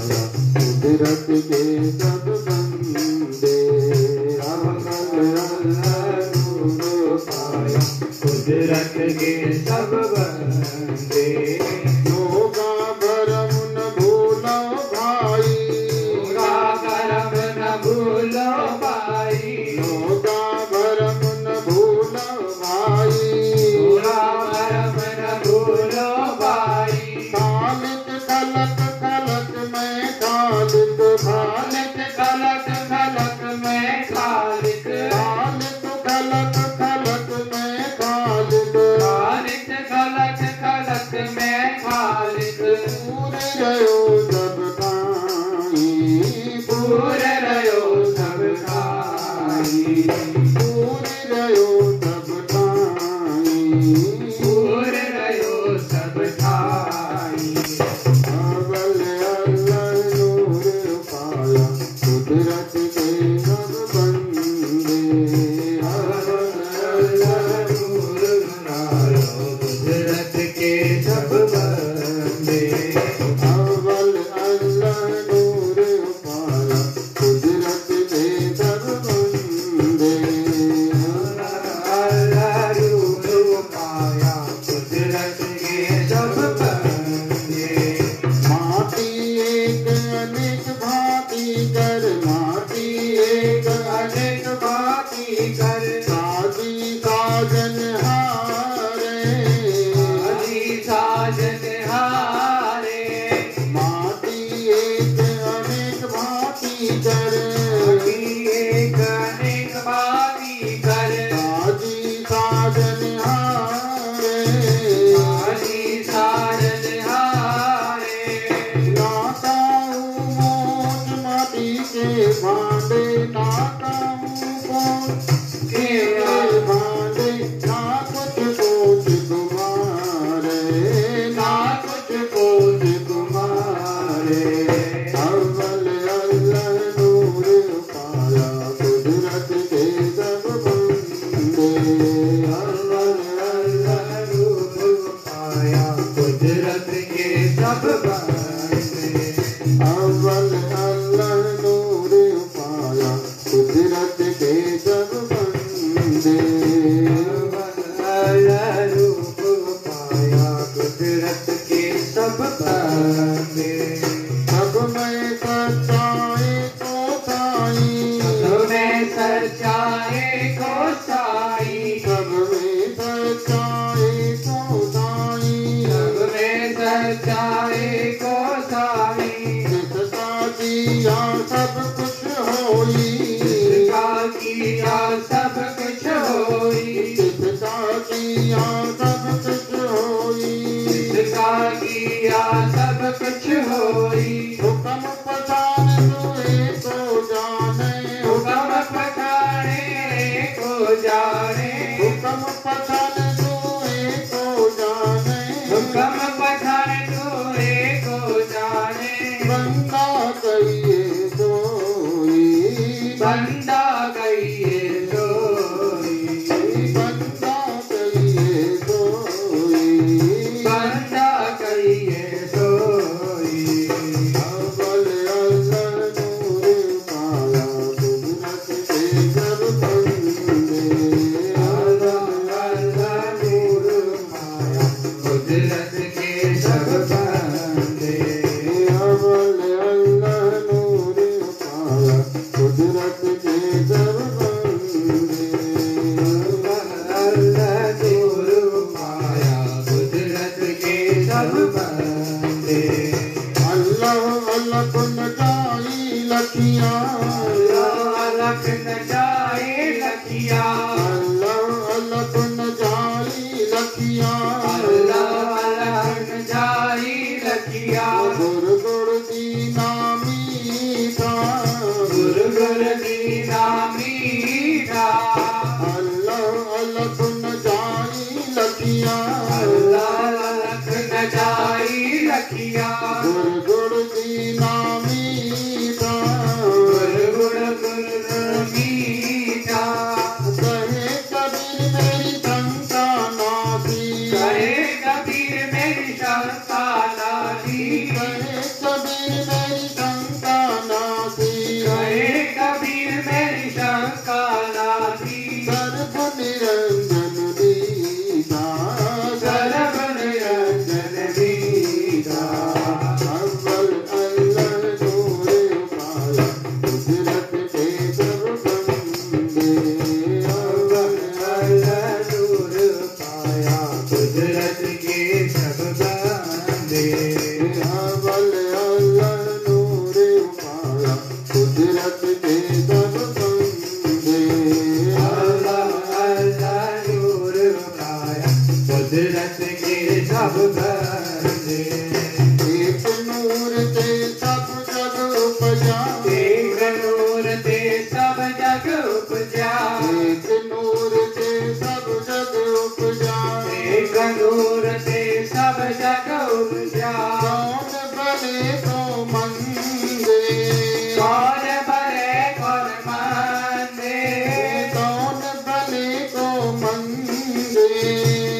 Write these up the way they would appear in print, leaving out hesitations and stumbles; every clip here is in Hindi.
कुदरत के सब बंदे कुदरत के सब बंदे योगा भरम न भूलो भाई योगा भरम न भूलो भाई योगा भरम न भूलो भाई योगा भरम न भूलो भाई खालिक खलक खलक में खालिक खालिक खलक खलक में खालिक खालिक खलक खलक में खालिक खालिक खलक खलक में खालिक पूरे रहो सब खाई पूरे रहो सब खाई पूरे रहो सब खाई पूरे रहो सब खाई अवल अल्लाह नूर पाया कुदरत के सब बंदे अवल अल्लाह नूर नारो कुदरत के सब बंदे अवल अल्लाह नूर पाया कुदरत के सब बंदे अल्लाह नूर पाया कुदरत के सब बंदे माटी एक अनेक भांति कर माटी एक अनेक भांति कर साजी साजन हारे साजी साजन हारे माटी एक अनेक भांति कर माटी एक अनेक भांति कर साजी साजन हारे साजी साजन हारे लाता हूँ मोट माटी के भांडे लाता हूँ मोट के भांडे ना कुछ कोच तुम्हारे ना कुछ कोच तुम्हारे अव्वल अल्लाह नूर पाया कुदरत के सब बंदे अव्वल अल्लाह नूर पाया कुदरत के सब बंदे अव्वल अल्लाह नूर पाया कुदरत के सब बंदे अव्वल अल्लाह पाया कुदरत के सब बंदे सब में सच्चाई को साई सब में सच्चाई को साई सब में सच्चाई को साई सब में सच्चाई को साई जिसका किया सब कुछ होई जिसका किया सब कुछ होई जिसका किया सब कुछ होई जिसका किया सब कुछ होई हुक्म पठाने तुए को जाने हुक्म पठाने को जाने हुक्म पठाने तुए को जाने हुक्म पठाने तुए को जाने बंदा कहिए सोई बंदा कहिए सोई बंदा कहिए सोई बंदा कहिए सोई अव्वल अल्लाह नूर पाया कुदरत के सब बंदे अव्वल अल्लाह नूर पाया कुदरत के सब बंदे अव्वल अल्लाह नूर पाया कुदरत के सब बंदे अल्लाह नूर पाया कुदरत के सब बंदे अल्लाह अल्लाह कुन जाई लखिया अल्लाह अल्लाह कुन जाई लखिया अल्लाह अल्लाह कुन जाई लखिया अल्लाह अल्लाह कुन जाई लखिया गुर गुर दी नामी था गुर गुर दी नामी था अल्लाह अल्लाह कुन जाई लखिया अल्लाह अल्लाह कुन जाई लखिया गुर गुर दी नामी था गुर गुर गुर मीठा कहे कबीर मेरी शंका ना थी कहे कबीर मेरी शंका ना थी कहे कबीर ते सब जग उपजा, एक नूर ते सब जग उपजा, एक नूर ते सब जग उपजा, एक नूर ते सब जग उपजा। कौन बने को मंदे, कौन बने कौन माने, कौन बने को मंदे,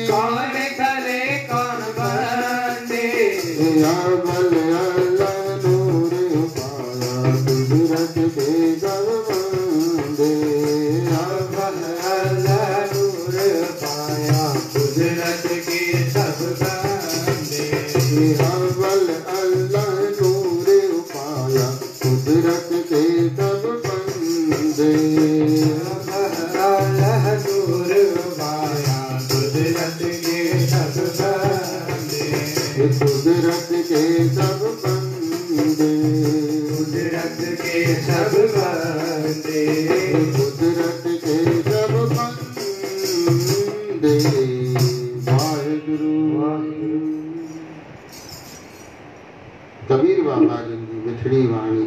कौन करे कौन बंदे। अव्वल अल्लाह नूर पाया कुदरत के सब बंदे, अव्वल अल्लाह नूर पाया कुदरत के सब बंदे। अव्वल अल्लाह नूर पाया कुदरत के सब बंदे, अल्लाह नूर पाया कुदरत के सब बंदे। कुदरत के सब बंदे, कुदरत के सब बंदे। कुदरत के सब बंदे। वाहिगुरु कबीर बाबा जिन की मिठड़ी वाणी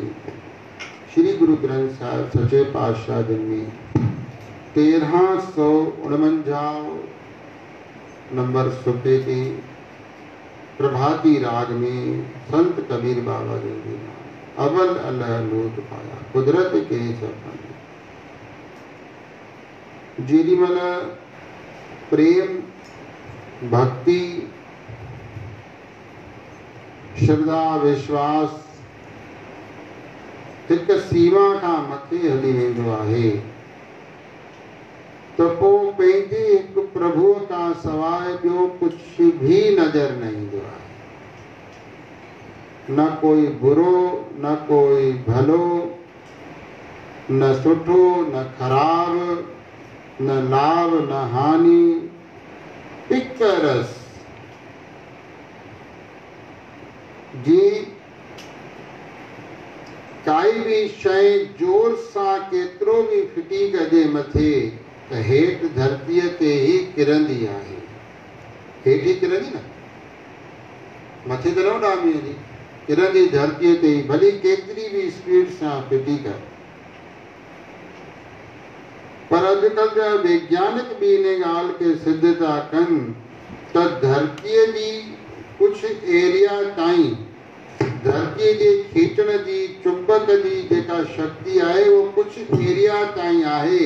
श्री गुरु ग्रंथ साहिब सचे पातशाह जिन में 1349 नंबर सुपे के प्रभाती राग में संत कबीर बाबा जिन की अव्वल अल्लाह नूर पाया कुदरत के सब बंदे। जेॾीमहिल प्रेम भक्ति श्रद्धा विश्वास हिक सीमा खां मथे हली वेंदो आहे त पोइ पंहिंजे हिकु प्रभुअ खां सवाइ ॿियो कुझु बि नज़र न ईंदो आहे। न कोई बुरो न कोई भलो, न सुठो न ख़राब, न लाभ न हानि, हिक रस जी काई भी शइ जोर सां केतिरो बि फिटी कजे मथे त हेठि धरतीअ ते ई किरंदी आहे। हेठि ई किरंदी न, मथे त न उॾामी वेंदी, किरंदी धरतीअ ते ई, भली केतिरी बि स्पीड सां फिटी कर। पर अॼुकल्ह जा वैज्ञानिक बि इन ॻाल्हि खे सिद्ध था कनि त धरतीअ जी कुझु एरिया ताईं धरतीअ जे खीचण जी चुंबक जी जेका शक्ति आहे उहो कुझु एरिया ताईं आहे।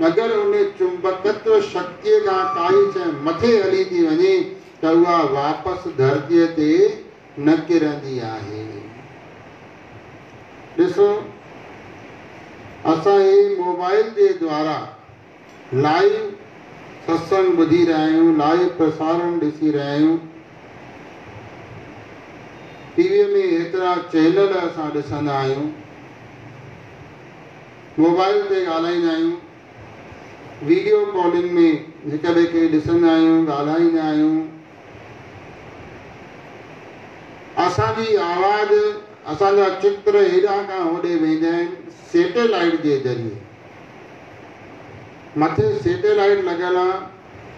अगरि उन चुंबकत्व शक्तिअ खां काई शइ मथे हली थी वञे त उहा वापसि धरतीअ ते न किरंदी आहे। ॾिसो असां हे मोबाइल जे द्वारा लाइव सत्संग ॿुधी रहिया आहियूं, लाइव प्रसारण ॾिसी रहिया आहियूं। टीवीअ में एतिरा चैनल असां ॾिसंदा आहियूं, मोबाइल ते ॻाल्हाईंदा आहियूं, वीडियो कॉलिंग में हिक ॿिए खे ॾिसंदा आहियूं, ॻाल्हाईंदा आहियूं। असांजी आवाज़ असांजा चित्र हेॾां खां होॾे वेंदा आहिनि सैटेलाइट जे ज़रिए। मथे सैटेलाइट लॻल आहे,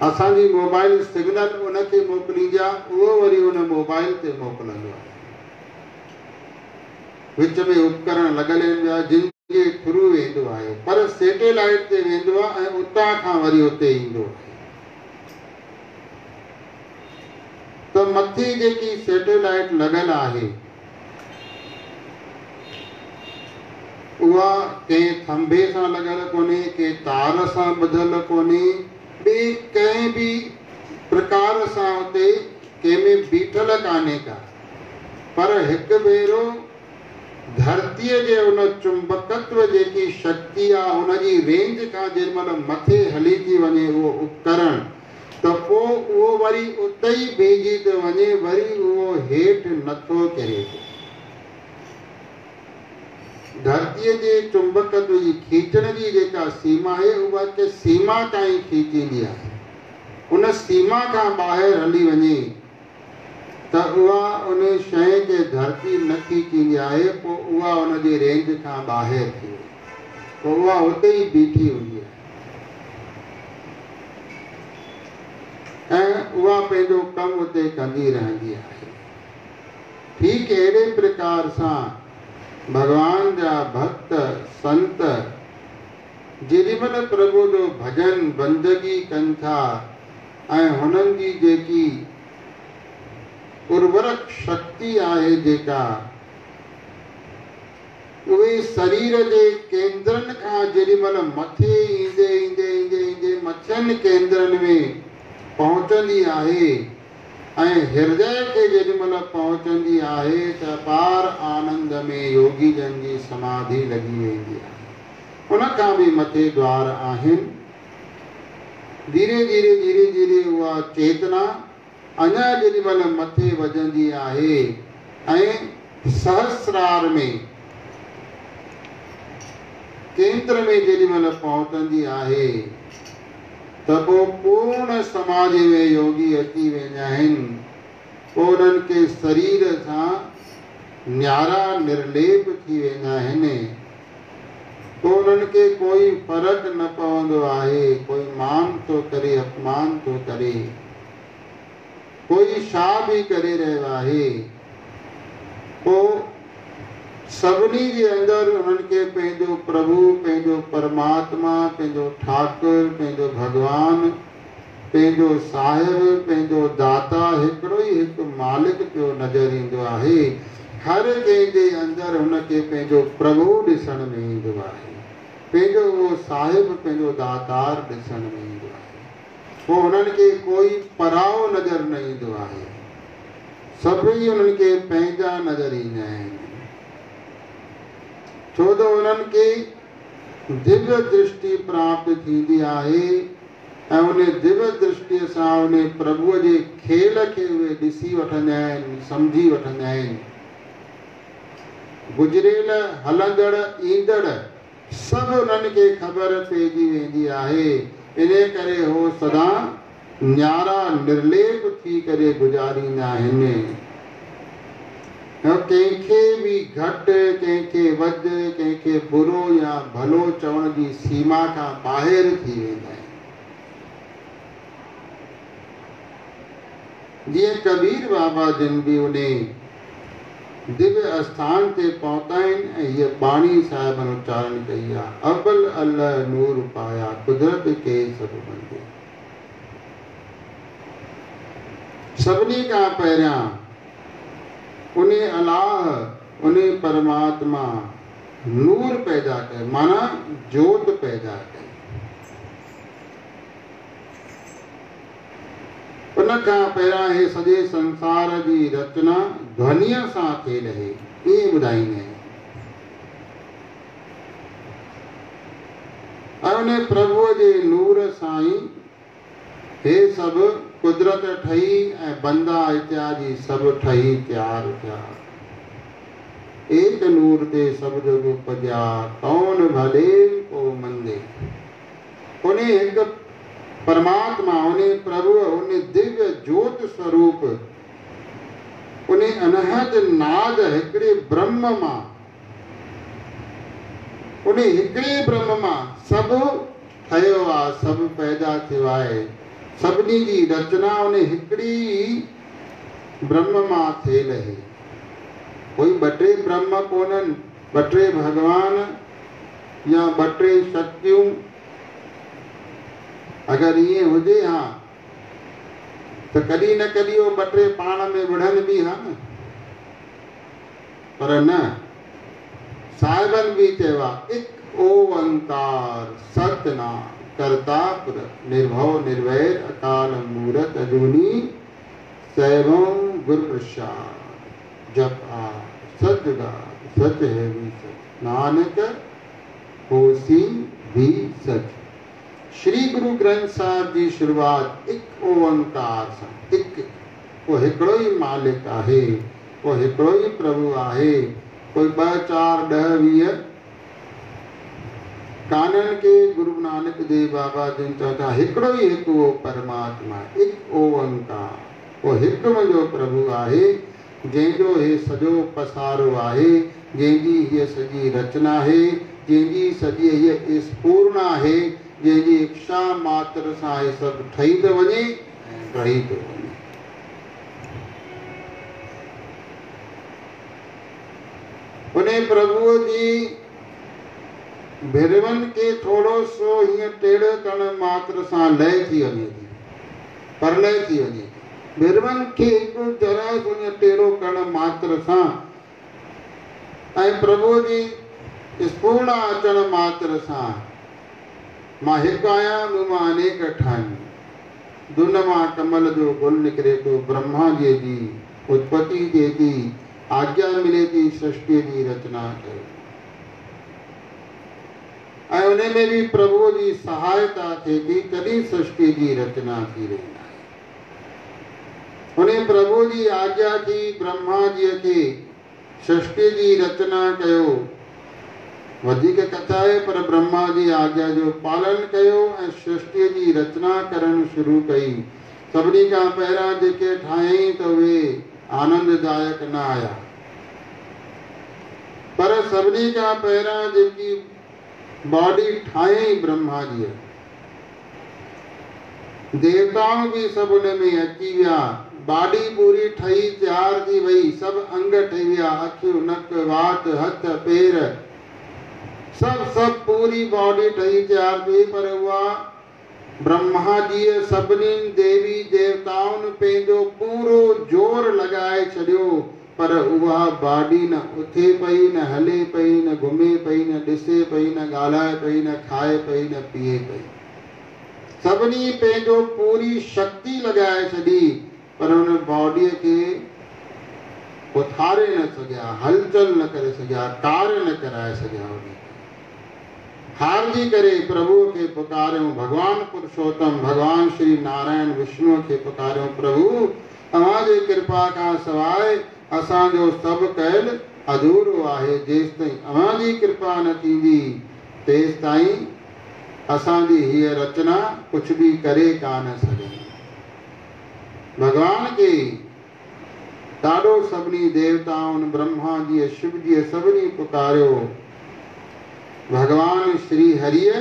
असांजी मोबाइल सिग्नल उनखे मोकिलींदी आहे, उहो वरी उन मोबाइल ते मोकिलंदो आहे। विच में उपकरण लॻल आहिनि ॿिया जिन जे थ्रू वेंदो आहे, पर सैटेलाइट ते वेंदो आहे ऐं उतां खां वरी उते ईंदो आहे। त मथे जेकी सैटेलाइट लॻल आहे उहा कंहिं थंभे सां लॻल कोन्हे, कंहिं तार सां ॿधल कोन्हे, ॿिए कंहिं बि प्रकार सां उते कंहिंमें बीठल कान्हे का, पर हिकु भेरो धरतीअ जे उन चुंबकत्व जेकी शक्ति आहे उनजी रेंज खां जेॾीमहिल मथे हली थी वञे उहो उपकरण त पोइ उहो वरी उते ई बीहजी थो वञे, वरी उहो हेठि नथो किरे। धरतीअ जे चुंबकत्व जी खीचण जी जेका सीमा आहे उहा के सीमा ताईं खीचींदी आहे। उन सीमा खां ॿाहिरि हली वञे त उहा उन शइ खे धरती न खीचींदी आहे, पोइ उहा उनजी रेंज खां ॿाहिरि थी वञे, पोइ उहा उते ई बीठी हूंदी आहे ऐं उहा पंहिंजो कमु उते कंदी रहंदी आहे। त ठीक अहिड़े प्रकार सां भगवान जा भक्त संत जेॾीमहिल प्रभु जो भजन बंदगी कनि था ऐं हुननि जी जेकी उर्वरक शक्ति आहे जेका उहे शरीर जे केंद्रनि खां जेॾीमहिल मथे ईंदे ईंदे ईंदे ईंदे मथियनि केंद्रनि में पहुचंदी आहे ऐं हृदय खे जेॾीमहिल पहुचंदी आहे त अपार आनंद में योगी जन जी समाधि लॻी वेंदी आहे। उन खां बि मथे द्वार आहिनि। धीरे धीरे धीरे धीरे उहा चेतना अञा जेॾीमहिल मथे वजंदी आहे ऐं सहस्रार में केंद्र में जेॾीमहिल पहुचंदी आहे त पोइ पूर्ण समाज में योगी अची वेंदा आहिनि। पोइ उन्हनि के शरीर सां न्यारा निर्लेप थी वेंदा आहिनि। पोइ उन्हनि खे कोई फ़र्क़ु न पवंदो आहे, कोई मान थो करे अपमान थो करे, कोई छा बि करे रहियो आहे। पोइ सभिनी जे अंदरि उन्हनि खे पंहिंजो प्रभु, पंहिंजो परमात्मा, पंहिंजो ठाकुर, पंहिंजो भगवान, पंहिंजो साहिब, पंहिंजो दाता हिकिड़ो ई हिकु मालिक पियो नज़र ईंदो आहे। हर कंहिंजे अंदरि हुनखे पंहिंजो प्रभु ॾिसण में ईंदो आहे, पंहिंजो उहो साहिब, पंहिंजो दातार ॾिसण में ईंदो आहे। पोइ हुननि खे कोई पराओ नज़र न ईंदो आहे, सभई हुननि खे पंहिंजा नज़र ईंदा आहिनि। छो त उन्हनि खे दिव्य दृष्टि प्राप्त थींदी आहे ऐं उन दिव्य दृष्टिअ सां उन प्रभुअ जे खेल खे उहे ॾिसी वठंदा आहिनि, सम्झी वठंदा आहिनि। गुज़रियल हलंदड़ ईंदड़ सभु उन्हनि खे ख़बर पइजी वेंदी आहे। इन करे हो सदा न्यारा निर्लेप थी करे गुज़ारींदा आहिनि। कंहिंखे बि घटि, कंहिंखे वधि, कंहिंखे बुरो या भलो चवण जी सीमा खां ॿाहिरि थी वेंदा आहिनि। जीअं कबीर बाबा जिन बि उन दिव्य आस्थान ते पहुता आहिनि ऐं हीअ बाणी साहिबनि उच्चारण कई आहे, अबल अल्लाह नूर पाया कुदरत के सभु बंदे। सभिनी खां पहिरियां उन अलाह, उन परमात्मा नूर पैदा कयो, माना जोत पैदा कई। उन खां पहिरियां हे सॼे संसार जी रचना ध्वनिअ सां थी रहे, इहे ॿुधाईंदा आहिनि। ऐं उन प्रभुअ जे नूर सां ई हे सभु कुदरत ठही ऐं बंदा इत्यादि सभु ठही तयारु थिया। एक नूर ते सभु जग उपजा, कौन भले को मंदे। उन हिकु परमात्मा, उन प्रभु, उन दिव्य ज्योत स्वरूप, उन अनहद नाद हिकिड़े ब्रह्म मां, उन हिकिड़े ब्रह्म मां सभु ठहियो आहे, सभु पैदा थियो आहे। सभिनी जी रचना उन हिकिड़ी ब्रह्म मां थियल आहे। कोई ॿ टे ब्रह्म कोन्हनि, ॿ टे भगवान या ॿ टे शक्तियूं। अगरि ईअं हुजे हा त कॾहिं न कॾहिं उहो ॿ टे पाण में विढ़नि बि हा न, पर न, साहिबनि बि चयो आहे हिकु ओंकार सतनाम करता पुरख निर्भव निर्वैर अकाल मूरत अजूनी सैभम गुरु प्रसाद जप आ सत गा सच है भी सच नानक होसी भी सच। श्री गुरु ग्रंथ साहिब जी शुरूआत एक ओंकार सां, वो हिकिड़ो ई मालिक आहे, वो हिकिड़ो ई प्रभु आहे। कोई 2 4 10 20 कानन के गुरु नानक देव बाबा जिन चवंदा हिकिड़ो ई हिकु वो परमात्मा, एक ओंकार, वो हिकु मुंहिंजो प्रभु आहे, जंहिंजो हे सॼो पसारो आहे, जंहिंजी हीअ सॼी रचना आहे, जंहिंजी सॼी हीअ स्पूर्ण आहे, जंहिंजी इच्छा मात्र सां हे सभु ठही थो वञे ऐं रही थो वञे। उन्हें प्रभु जी भिरवन के थोड़ो सो हीअं टेढ़ो करण मात्र सां लय थी वञे थी, परलय थी वञे थी। भिरवन खे हिकु जरा सो हीअं टेढ़ो करण मात्र सां ऐं प्रभु जी स्पूर्ण अचण मात्र सां मां हिकु आहियां मूं मां अनेक ठाहियूं। दुन मां कमल जो गुल निकिरे थो, ब्रह्मा जी उत्पत्ति थिए थी, आज्ञा मिले थी सृष्टि जी रचना कयो। ऐं उन में भी प्रभु जी सहायता थिए थी, तॾहिं सृष्टि जी रचना थी रही आहे। उन प्रभु जी आज्ञा थी ब्रह्मा जी खे सृष्टि जी रचना कयो। वधीक कथा आहे, पर ब्रह्मा जी आज्ञा जो पालन कयो ऐं सृष्टि जी रचना करण शुरू कई। सभिनी खां पहिरां जेके ठाहियईं त उहे आनंददायक न आया, पर सभिनी खां पहिरां जेकी बॉडी ठाहियईं ब्रह्मा जी, देवताऊं भी सब उन में अची विया। बॉडी पूरी ठही तैयार थी वई, सब अंग ठही विया, अखियूं नक वात हथ पेर सब पूरी बॉडी ठही तैयार थी। पर उहा ब्रह्मा जी सभिनी देवी देवताउनि पंहिंजो पूरो जोर लॻाए छॾियो, पर उहा बॉडी न उथे पई, न हले पई, न घुमे पई, न ॾिसे पई, न ॻाल्हाए पई, न खाए पई, न पीए पई। सभिनी पंहिंजो पूरी शक्ति लॻाए छॾी, पर उन बॉडीअ खे उथारे न सघिया, हलचल न करे सघिया, कार्य न कराए सघिया। हारजी करे प्रभु के पुकारियूं, भगवान पुरुषोत्तम भगवान श्री नारायण विष्णु के पुकारियूं, प्रभु तव्हांजे कृपा खां सवाइ असांजो सभु कयल अधूरो आहे। जेसि ताईं अव्हांजी कृपा न थींदी तेसि ताईं असांजी हीअ रचना कुछ भी करे कान सघंदी। भगवान के ॾाढो सभिनी देवताउनि ब्रह्मा जी शिव जी सभिनी पुकारियो। भगवान श्री हरिय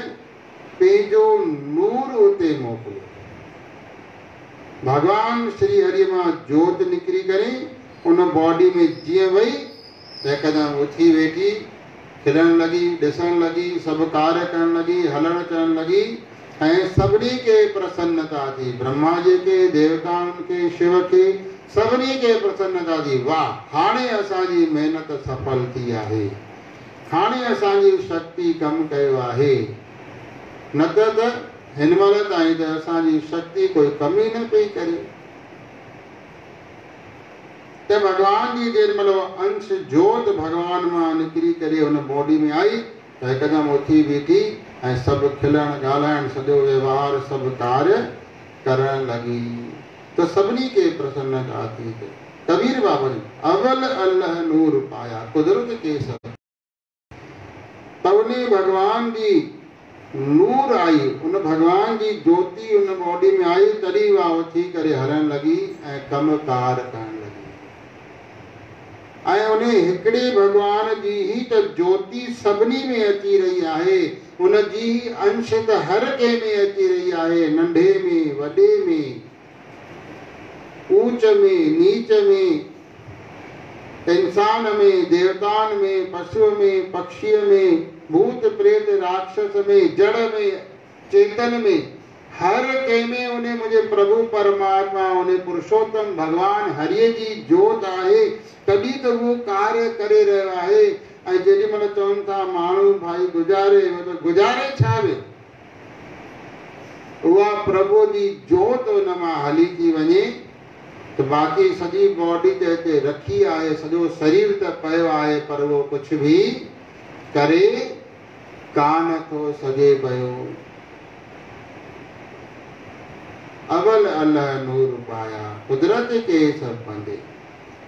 पंहिंजो नूर उते मोकिलियो। भगवान श्री हरि मां जोत निकिरी करे उन बॉडी में जीअं वई त हिकदमि उथी वेठी, खिलण लगी, ॾिसण लगी, सब कार्य करण लगी, हलण चलण लगी ऐं सभिनी के प्रसन्नता थी। ब्रह्मा जी के, देवताउनि के, शिव के, सभिनी के प्रसन्नता थी। वाह, हाणे असांजी महिनत सफल थी आहे, हाणे असांजी शक्ति कम कयो आहे, न त हिन महिल ताईं त असांजी शक्ति कोई कमी न पई करे। त भगवान जी जेॾीमहिल अंश जोत भगवान मां निकिरी करे हुन बॉडी में आई त हिकदमि उथी बीठी ऐं सभु खिलण ॻाल्हाइण, सॼो व्यवहार, सभु कार्य करण लगी। तो सभिनी के प्रसन्नता थी। कबीर बाबा जी अवल अल्लाह नूर पाया, कुदरत के सब तवने भगवान जी नूर आई, उन भगवान जी ज्योति उन बॉडी में आई, तॾहिं उहा उथी करे हलण लगी ऐं कम कार करण लगी। ऐं उन हिकिड़े भगवान जी ही त ज्योति सभिनी में अची रही आहे, उन जी ही अंश त हर कंहिं में अची रही आहे, नंढे में, वॾे में, ऊंच में, नीच में, इंसान में, देवतान में, पशु में, पक्षी में, भूत प्रेत राक्षस में, जड़ में, चेतन में, हर कंहिं में उन्हें मुझे प्रभु परमात्मा, उन्हें पुरुषोत्तम भगवान हरिय जी जोत आहे, तॾहिं त वो कार्य करे रहियो आहे। ऐं जेॾीमहिल चवनि था माण्हू भाई गुजारे, मतलब गुजारे छा वे, उहा प्रभु जी जोत उन मां हली थी वञे तो बाक़ी सॼी बॉडी त हिते रखी आहे, सॼो शरीर त पियो आहे, पर वो कुछ भी करे कान थो सघे पियो। अवल अल्लाह नूर पाया, कुदरत के सब बंदे।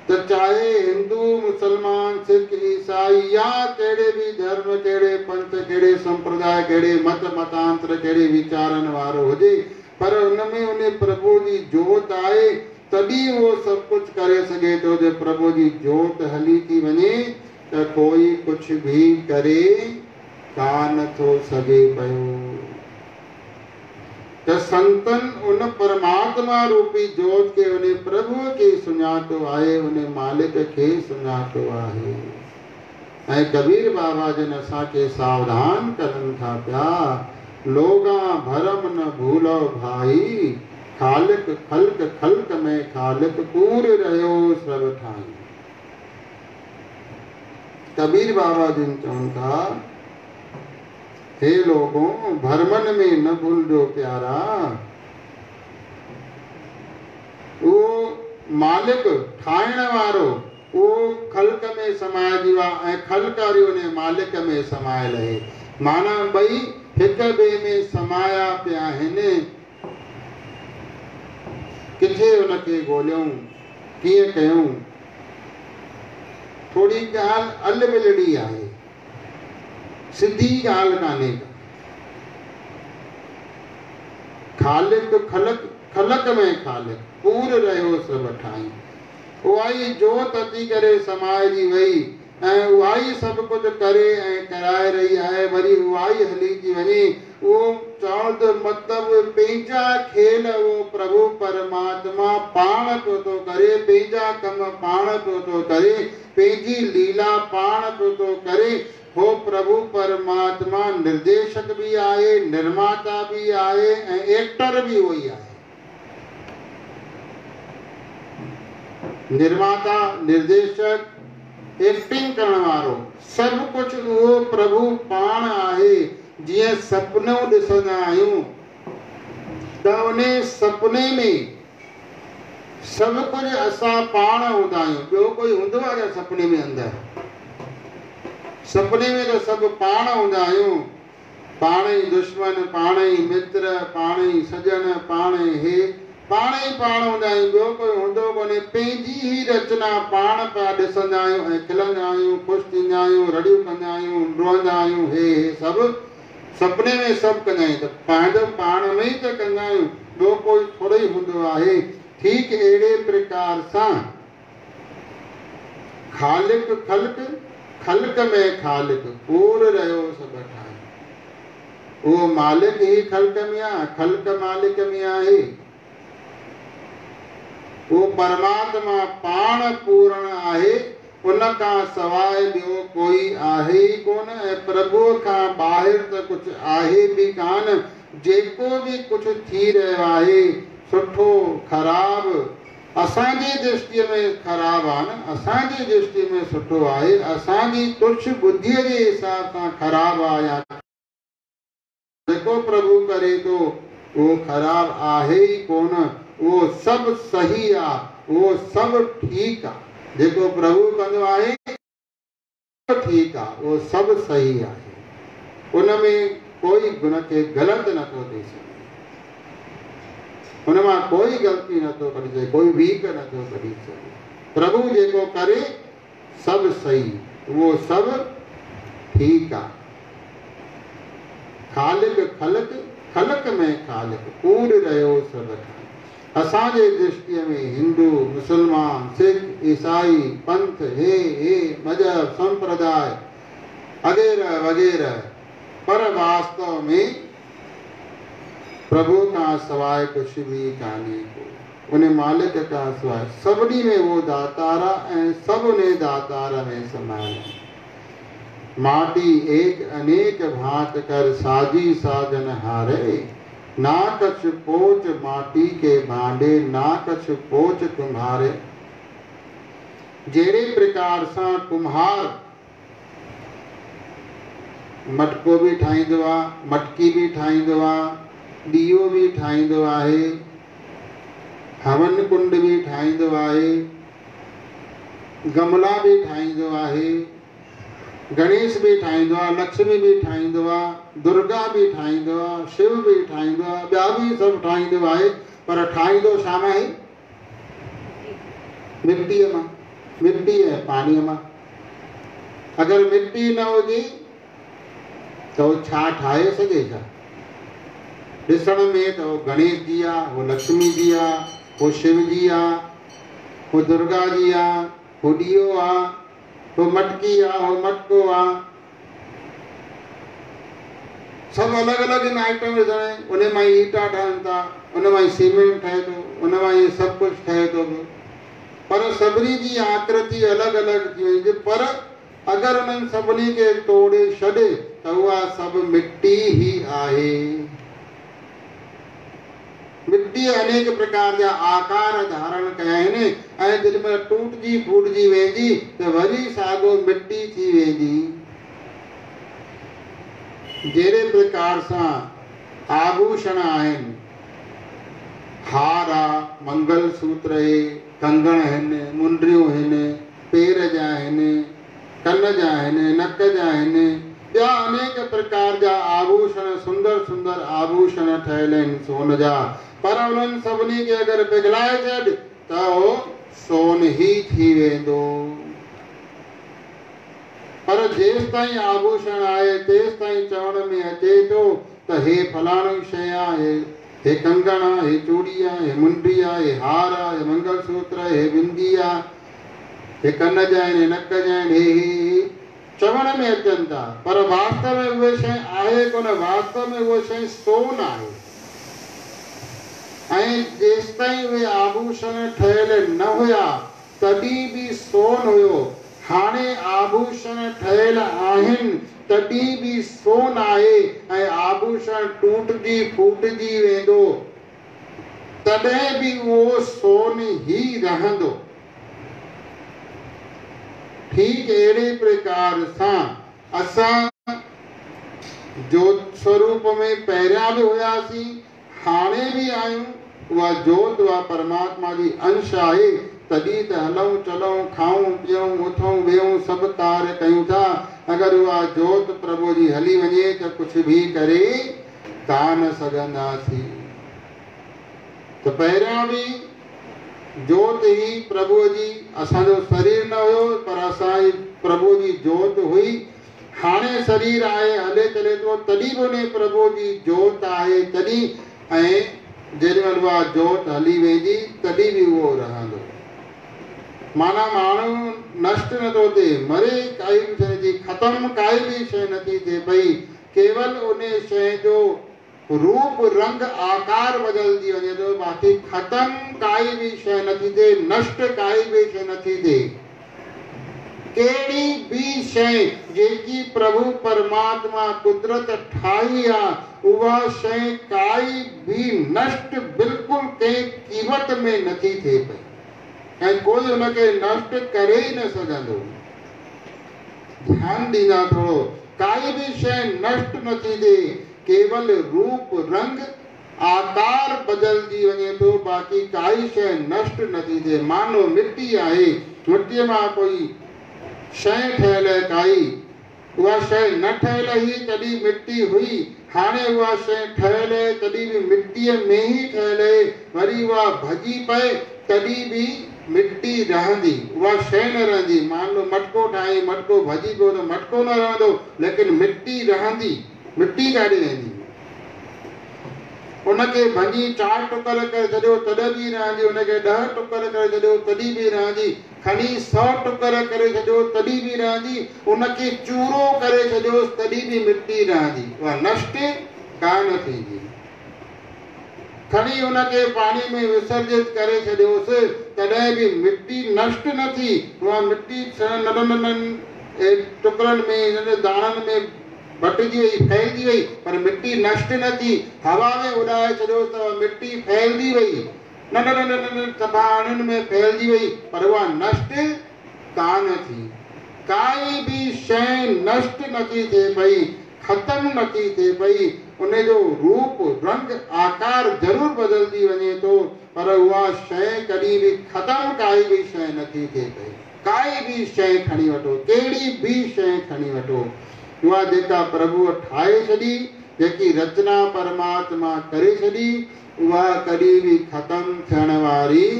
तो चाहे हिंदू, मुसलमान, सिख, ईसाई या कहिड़े भी धर्म, कहिड़े पंथ, कहिड़े संप्रदाय, कहिड़े मत मतांतर, कहिड़े वीचारनि वारो हुजे, पर उनमें उन प्रभु जी जोत आहे, तॾहिं वो सब कुछ करे सघे थो। जो प्रभु जी जोत हली थी वञे त कोई कुछ भी करे कान थो सघे पियो। त संतन उन परमात्मा रूपी जोत के उन प्रभु के सुञातो आहे, उन मालिक के सुञातो आहे। ऐं कबीर बाबा जन असांखे सावधान करनि था पिया, लोगा भरम न भूलो भाई, खालिक खल्क खल्क में खालिक कूर रहियो सब ठाई। कबीर बाबा जिन चवनि था, हे लोगों भरमन में न भूलजो प्यारा, वो मालिक ठाहिण वारो वो खल्क में समाइजी वियो आहे ऐं खलकारी उन मालिक में समायल आहे। माना ॿई हिक ॿिए में समाया पिया आहिनि। किथे उनखे ॻोल्हियूं, कीअं कयूं? थोड़ी ॻाल्हि अल मिलड़ी आहे, सिधी ॻाल्हि कान्हे। खालिक खलक खलक में खालिक पूर रहियो सभु ठाही। उहा ई जोत अची करे समाइजी वई ऐं उहा ई सभु कुझु करे ऐं कराए रही आहे। वरी उहा ई हली थी वञे। उहो चवण जो मतिलबु पंहिंजा खेल उहो प्रभु परमात्मा पाण पियो थो करे, पंहिंजा कम पाण पियो थो करे, पंहिंजी लीला पाण पियो थो करे। हो प्रभु परमात्मा निर्देशक भी आहे, निर्माता भी आहे ऐं एक्टर भी उहो ई आहे। निर्माता, निर्देशक, एक्टिंग करण वारो सभु कुझु उहो प्रभु पाण आहे। जीअं सपनो ॾिसंदा आहियूं त उन सपने में सभु कुझु असां पाण हूंदा आहियूं, ॿियो कोई हूंदो आहे छा सपने में? अंदरि सपने में त सभु पाण हूंदा आहियूं। पाण ई दुश्मन, पाण ई मित्र, पाण ई सजन, पाण ई पाण हूंदा आहियूं, ॿियो कोई हूंदो कोन्हे। पंहिंजी ई रचना पाण पिया ॾिसंदा आहियूं ऐं खिलंदा आहियूं, ख़ुशि थींदा आहियूं, रड़ियूं कंदा आहियूं, रोअंदा आहियूं। हे सभु सपने में सभु कंदा आहियूं त पंहिंजो पाण में ई त कंदा आहियूं, ॿियो कोई थोरो ई हूंदो आहे। ठीक अहिड़े प्रकार सां खालिक खल्क खल्क में खालिक पूर रहियो सभु ठाहे। उहो मालिक ई खल्क में आहे, खल्क मालिक में आहे। वो परमात्मा पाण पूर्ण आहे, उन खां सवाइ ॿियो कोई आहे ई कोन। ऐं प्रभुअ खां ॿाहिरि त कुझु आहे बि कान। जेको बि कुझु थी रहियो आहे, सुठो ख़राब, असांजी दृष्टिअ में ख़राब आहे न, असांजी दृष्टि में सुठो आहे। असांजी तुच्छ बुद्धीअ जे हिसाब सां ख़राब आहे या जेको प्रभु करे थो उहो ख़राब आहे ई कोन। उहो सभु सही आहे, उहो सभु ठीकु आहे। जेको प्रभु कंदो आहे ठीकु आहे, उहो सभु सही आहे। उन में कोई गुण खे ग़लति नथो थी सघे, उन मां कोई ग़लती नथो कढी सघे, कोई वीक नथो कढी सघे। प्रभु जेको करे सभु सही, उहो सभु ठीकु आहे। खालिक खलक खलक में खालिक कूड़ रहियो सभु ठाहे। असांजे दृष्टिअ में हिंदू, मुसलमान, सिख, ईसाई, पंथ, हे मजहब, संप्रदाय वगैरह वगैरह, पर वास्तव में प्रभु खां सवाइ कुझु बि कान्हे को। उन मालिक खां सवाइ सभिनी में वो दातारा ऐं सभु उन दातार में समायल आहे। माटी एक अनेक भांत कर साजी साजन हारे, ना कछ पोच माटी के भांडे, ना कछ पोच कुम्हारे। जहिड़े प्रकार सां कुम्हार मटको बि ठाहींदो आहे, मटकी बि ठाहींदो आहे, ॾीओ बि ठाहींदो आहे, हवन कुंड बि ठाहींदो आहे, गमला बि ठाहींदो आहे, गणेश भी ठाहींदो आहे, लक्ष्मी भी ठाहींदो आहे, दुर्गा भी ठाहींदो आहे, शिव भी ठाहींदो आहे, ॿिया बि सभु ठाहींदो आहे। पर ठाहींदो छा मां आहे? मिटीअ मां, मिटी ऐं पाणीअ मां। अगरि मिटी न हुजे त उहो छा ठाहे सघे छा? ॾिसण में त उहो गणेश जी आहे, उहो लक्ष्मी जी आहे, उहो शिव जी आहे, उहो दुर्गा जी आहे, उहो ॾीओ आहे, वो मटकी आ, वो मटको आ, सब अलग अलग इन आइटम विझण। उन मां ईटा ठहनि था, उन मां सीमेंट ठहे थो, उन मां सभु कुझु ठहे थो। पर सभिनी जी आकृति अलग अलग थी वई। पर अगर उन्हनि सभिनी खे तोड़े छॾे त उहा सभु मिट्टी ही आहे। मिट्टी अनेक प्रकार जा आकार धारण कया आहिनि ऐं जेॾीमहिल टूटजी फूटजी वेंदी त वरी साॻियो मिट्टी थी वेंदी। जहिड़े प्रकार सां आभूषण आहिनि, हार आहे, मंगल सूत्र आहे, कंगण आहिनि, मुंडियूं आहिनि, पेर जा आहिनि, कन जा आहिनि, नक जा आहिनि, ॿिया अनेक प्रकार जा आभूषण, सुंदर सुंदर आभूषण ठहियल आहिनि सोन जा, पर उन्हनि सभिनी खे अगरि पिघलाए छॾ त उहो सोन ही थी वेंदो। पर जेसि ताईं आभूषण आहे तेसि ताईं चवण में अचे थो त हे फलाणी शइ आहे, हे कंगण आहे, हे चूड़ी आहे, हे मुंडी आहे, हे हार आहे, हे मंगलसूत्र आहे, हे बिंदी आहे, हे कन जा आहिनि, हे नक जा आहिनि, हे चवण में अचनि था, पर वास्तव में उहे शइ आहे कोन। वास्तव में उहा शइ सोन आहे। ऐं जेसि ताईं उहे आभूषण ठहियल न हुया तॾहिं बि सोन हुयो। हाणे आभूषण ठहियल आहिनि तॾहिं बि सोन आहे ऐं आभूषण टूटजी फूटजी वेंदो तॾहिं बि उहो सोन ही रहंदो। ठीक अहिड़े प्रकार सां असां जोत स्वरूप में पहिरियां बि हुयासीं, हाणे बि आहियूं। उहा जोत, उहा परमात्मा जी अंश आहे, तॾहिं त हलूं चलूं, खाऊं पीऊं, उथूं वेहूं, सभु कार्य कयूं था। अगरि उहा जोत प्रभु जी हली वञे त कुझु बि करे कान सघंदासीं। त पहिरियां बि जोत ही प्रभु जी, असांजो शरीर न हुयो पर असांजी प्रभु जी जोत हुई। हाणे शरीर आहे, हले चले थो, तॾहिं बि उन प्रभु जी जोत आहे। तॾहिं ऐं जेॾीमहिल उहा जोत हली वेंदी तॾहिं बि उहो रहंदो। माना माण्हू नष्ट नथो थिए, मरे काई बि शइ जी, ख़तम काई बि शइ नथी थिए पई। केवल उन शइ जो रूप रंग आकार बदलजी वञे थो, बाक़ी ख़तम काई बि शइ नथी थिए, नष्ट काई बि शइ नथी थिए। कहिड़ी बि शइ जेकी प्रभु परमात्मा कुदरत ठाही आहे उहा शइ काई बि नष्ट बिल्कुलु कंहिं क़ीमत में नथी थिए पई ऐं कोई उनखे नष्ट करे ई न सघंदो। ध्यानु ॾींदा थोरो, काई बि शइ नष्ट नथी थिए, केवल रूप रंग आकार बदलजी वञे थो, बाक़ी काई शइ नष्ट नथी थिए। मानो मिट्टी आहे, मिट्टीअ मां कोई शइ ठहियल आहे, काई उहा शइ न ठहियल हुई तॾहिं मिट्टी हुई, हाणे उहा शइ ठहियल आहे तॾहिं बि मिट्टीअ में ई ठहियल आहे। वरी उहा भॼी पए तॾहिं बि मिट्टी रहंदी, उहा शइ न रहंदी। मान लो मटको ठाहे, मटको भॼी पियो त मटको न रहंदो, लेकिन मिट्टी रहंदी। मिट्टी काॾे वेंदी? उनखे भॼी 4 टुकर करे छॾियो तॾहिं बि रहंदी, उनखे 10 टुकर करे छॾियो तॾहिं बि रहंदी, खणी 100 टुकर करे छॾियो तॾहिं बि रहंदी, उनखे चूरो करे छॾियो तॾहिं बि मिट्टी रहंदी, उहा नष्ट कान थींदी। खणी उनखे पाणी में विसर्जित करे छॾियोसि तॾहिं बि मिट्टी नष्ट न थी। उहा मिट्टी नंढनि टुकड़नि में, नंढे दाणनि में बटिजी वई, फैलिजी वई, पर मिट्टी नष्ट न थी। हवा में उॾाए छॾियोसि त मिट्टी फैलिजी वई, नंढनि तबाहनि में फैलिजी वई, पर उहा नष्ट कान थी। काई बि शइ नष्ट नथी थिए पई, ख़तम नथी थिए पई। उनजो रूप रंग आकार ज़रूरु बदलजी वञे थो, पर उहा शइ कॾहिं बि ख़तम काई बि शइ नथी थिए पई। काई बि शइ खणी वठो, कहिड़ी बि शइ खणी वठो, उहा जेका प्रभुअ ठाहे छॾी, जेकी रचना परमात्मा करे छॾी, उहा कॾहिं बि ख़तम थियण वारी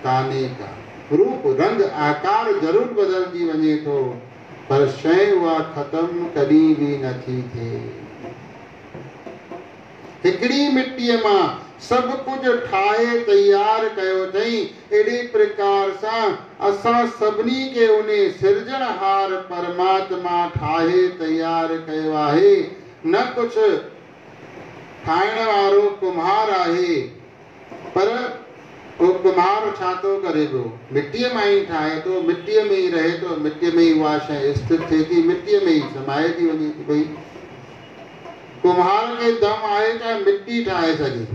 कान्हे का। रूप रंग आकार ज़रूरु बदलजी वञे थो, पर शइ उहा ख़तम कॾहिं बि नथी थिए। हिकिड़ी मिट्टीअ मां सभु कुझु ठाहे तैयार कयो अथई, अहिड़े प्रकार सां असां सभिनी खे उन सिरजणहार परमात्मा ठाहे तैयार कयो आहे। न कुझु ठाहिण वारो कुम्हार आहे, पर वो कुम्हार छा थो करे पियो, मिट्टीअ मां ई ठाहे थो, मिट्टीअ में ई रहे थो, मिट्टीअ में ई उहा शइ स्थित थिए थी, मिट्टीअ में ई समाए थी वञे थी भई। कुम्हार खे दम आहे त मिट्टी ठाहे सघे,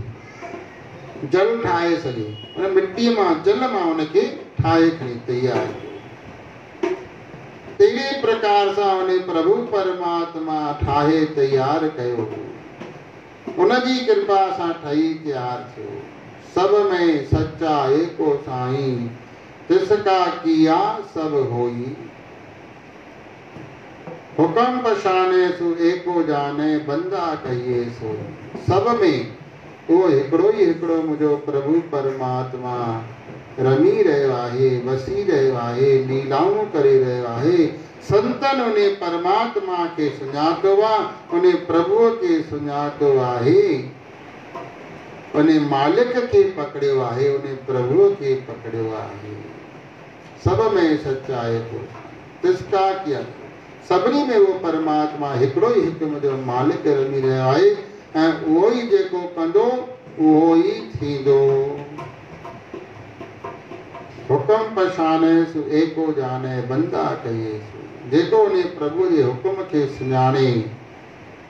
जल ठाहे सघे, उन मिट्टीअ मां जल मां उनखे ठाहे खणी तैयार। तहिड़े प्रकार सां उन प्रभु परमात्मा ठाहे तैयार कयो, उनजी कृपा सां ठही तैयार थियो। सब में सच्चा एको साईं, तिसका किया सब होई। हुकम पछाने सो एको जाने, बंदा कहिए सो। सब में वो हिकिड़ो ई हिकिड़ो मुंहिंजो प्रभु परमात्मा रमी रहियो आहे, वसी रहियो आहे, लीलाऊं करे रहियो आहे। संतन उन परमात्मा खे सुञातो आहे, उन प्रभुअ खे सुञातो आहे, उन मालिक खे पकड़ियो आहे, उन प्रभुअ खे पकड़ियो आहे। सब में सच्चाई को तिसका किया, सभिनी में वो परमात्मा हिकिड़ो ई हिकु मुंहिंजो मालिक रमी रहियो आहे, ऐं उहो ई जेको कंदो उहो ई थींदो। हुकम पछाने सो एको जाने, बंदा कहिए सो। जेको उन प्रभु जे हुकुम खे सुञाणे,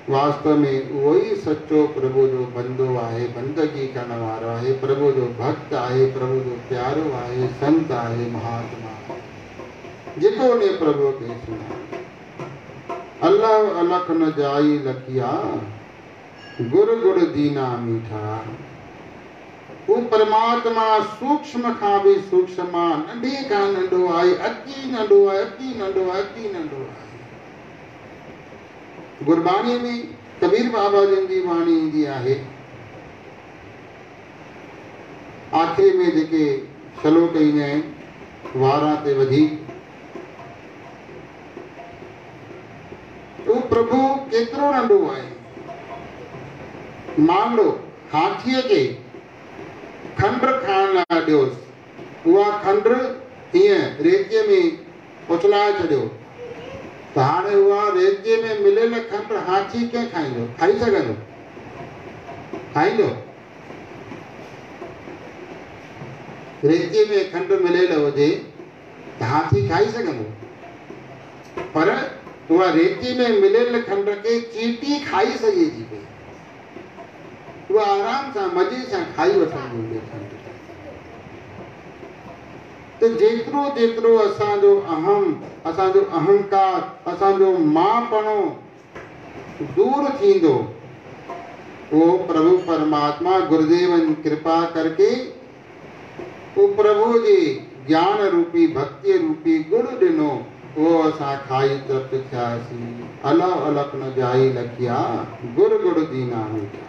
वास्तव में उहो ई सच्चो प्रभु जो बंदो आहे, बंदगी करण वारो आहे, प्रभु जो भक्त आहे, प्रभु जो प्यारो आहे, संत आहे, महात्मा आहे, जेको उन प्रभु खे सुञाणे। अल्लाह अलख न जाई लखिया, गुर गुर दीना मीठा। वो परमात्मा सूक्ष्म खां बि सूक्ष्म, नंढे खां नंढो आहे, अति नंढो आहे, अति नंढो आहे, अति नंढो आहे। गुरबाणी में कबीर बाबा जन जी वाणी ईंदी आहे, आखिरी में जेके श्लोक ईंदा आहिनि वारां ते वधीक, वो प्रभु केतिरो नंढो आहे। मान लो हाथीअ खे खंड खाइण लाइ ॾियोसि, उहा खंड हीअं रेतीअ में उछलाए छॾियो, त हाणे उहा रेतीअ में मिलियल खंड हाथी कीअं खाईंदो? खाई सघंदो? खाईंदो? रेतीअ में खंड मिलियल हुजे त हाथी खाई सघंदो? पर उहा रेतीअ में मिलियल खंड खे चीटी खाई सघे थी पई, उहा आराम सां मज़े सां खाई वठंदी हुई खंड। त जेतिरो जेतिरो असांजो अहम, असांजो अहंकार, असांजो मांपणो दूर थींदो, वो प्रभु परमात्मा गुरुदेवन कृपा करके वो प्रभु जे ज्ञान रूपी भक्ति रूपी गुड़ ॾिनो, वो असां खाई तृप्त थियासीं। अलह अलख न जाई लखिया, गुर गुड़ दीना मीठा।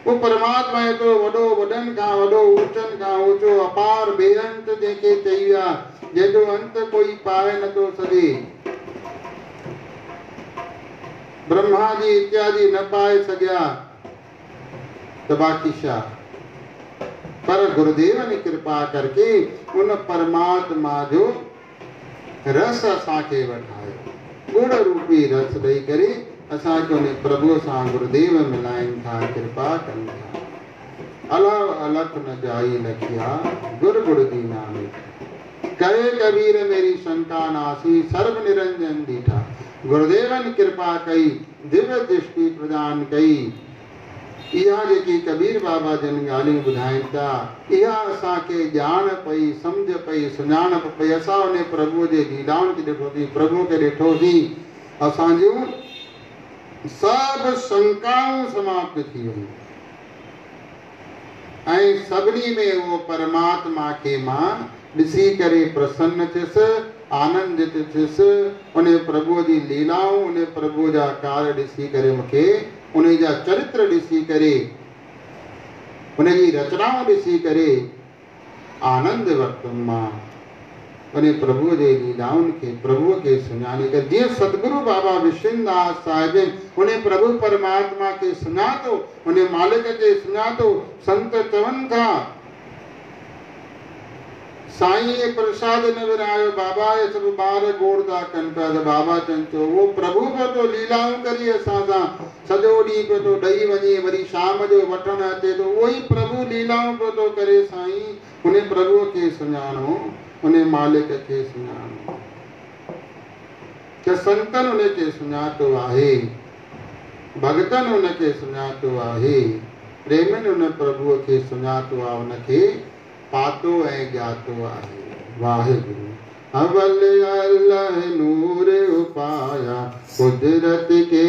वो परमात्मा एतिरो वॾो, वॾनि खां वॾो, ऊचनि खां ऊचो, अपार बेअंत जंहिंखे चई विया, जंहिंजो अंत कोई पाए नथो सघे। ब्रह्मा जी इत्यादि न पाए सघिया त बाक़ी छा? पर गुरुदेव ने कृपा करके उन परमात्मा जो रस असांखे वठायो, गुड़ रूपी रस ॾेई करे असांखे उन प्रभु सां गुरुदेव मिलाइनि था, कृपा कनि था। अलह अलख न जाई लखिया, गुर गुड़ दीना मीठा। कहे कबीर मेरी शंका नासी, सर्व निरंजन दीठा। गुरुदेवन कृपा कई, दिव्य दृष्टि प्रदान कई। इहा जेकी कबीर बाबा जन ॻाल्हियूं ॿुधाइनि था, इहा असांखे ॼाण पई, सम्झ पई, सुञाणप पई। असां उन प्रभुअ जे लीलाउनि खे ॾिठोसीं, प्रभु खे ॾिठोसीं, असांजूं सभु शंकाऊं समाप्त थी वयूं, ऐं सभिनी में वो परमात्मा खे मां ॾिसी करे प्रसन्न थियुसि, आनंदित थियुसि। उन प्रभुअ जी लीलाऊं, उन प्रभुअ जा कार्य ॾिसी करे मूंखे, उन जा चरित्र ॾिसी करे, उन जी रचनाऊं ॾिसी करे आनंद वरितुमि मां। उन प्रभुअ जे लीलाउनि खे, प्रभुअ खे सुञाणे करे, जीअं सतगुरु बाबा विश्वनाथ साहिब उन प्रभु परमात्मा खे सुञातो, उन मालिक खे सुञातो। संत चवनि था, साईं ये प्रसाद न विरायो बाबा ये सब बार गोड़दा कन पिया त बाबा चनि चयो वो प्रभु पियो तो लीलाऊं करी असां सां सॼो ॾींहुं पियो तो ॾेई वञे वरी शाम जो वठण अचे तो उहो ई प्रभु लीलाऊं पियो तो करे साईं उन प्रभुअ खे सुञाणो उन मालिक खे सुञाणो त संतन उन खे सुञातो आहे भगतन उन खे सुञातो आहे प्रेमन उन प्रभुअ खे सुञातो आहे उन खे पातो ऐं ॼातो आहे वाहिगुरु अवल अल्लाह नूर उपाया कुदरत के